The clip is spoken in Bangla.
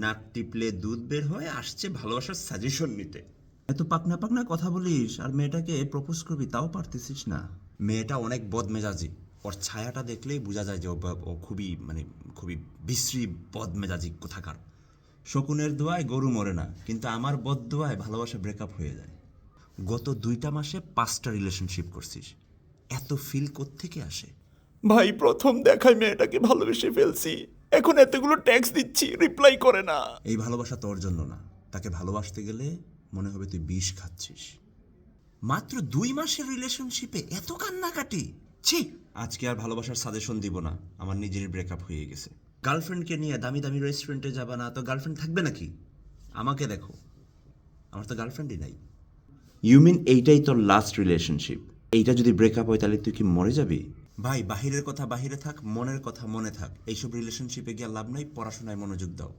নাক টিপলে দুধ বের হয়ে আসছে ভালোবাসার সাজেশন নিতে। এত পাকনা পাকনা কথা বলিস আর মেয়েটাকে প্রপোজ করবি তাও পারতেছিস না। মেয়েটা অনেক বদমেজাজি, ওর ছায়াটা দেখলেই বোঝা যায় যে ও খুবই খুবই বিশ্রী বদমেজাজি কোথাকার। শকুনের দোয়ায় গরু মরে না, কিন্তু আমার বদ দোয়ায় ভালোবাসা ব্রেকআপ হয়ে যায়। গত 2টা মাসে 5টা রিলেশনশিপ করছিস, এত ফিল কোত্থেকে আসে? ভাই প্রথম দেখায় মেয়েটাকে ভালোবেসে ফেলছি, এখন এতগুলো ট্যাক্স দিচ্ছি, রিপ্লাই করে না। এই ভালোবাসা তোর জন্য না, তাকে ভালোবাসতে গেলে মনে হবে তুই বিষ খাচ্ছিস। মাত্র 2 মাসের রিলেশনশিপে এত কান্নাকাটি, ছি! আজকে আর ভালোবাসার সাজেশন দিব না, আমার নিজেরই ব্রেকআপ হয়ে গেছে। গার্লফ্রেন্ডকে নিয়ে দামি দামি রেস্টুরেন্টে যাবা না তো গার্লফ্রেন্ড থাকবে নাকি? আমাকে দেখো, আমার তো গার্লফ্রেন্ডই নাই। ইউ মিন এইটাই তোর লাস্ট রিলেশনশিপ? এইটা যদি ব্রেকআপ হয় তাহলে তুই কি মরে যাবি? ভাই, বাহিরের কথা বাহিরে থাক, মনের কথা মনে থাক। এইসব রিলেশনশিপে গিয়ে লাভ নাই, পড়াশোনায় মনোযোগ দাও।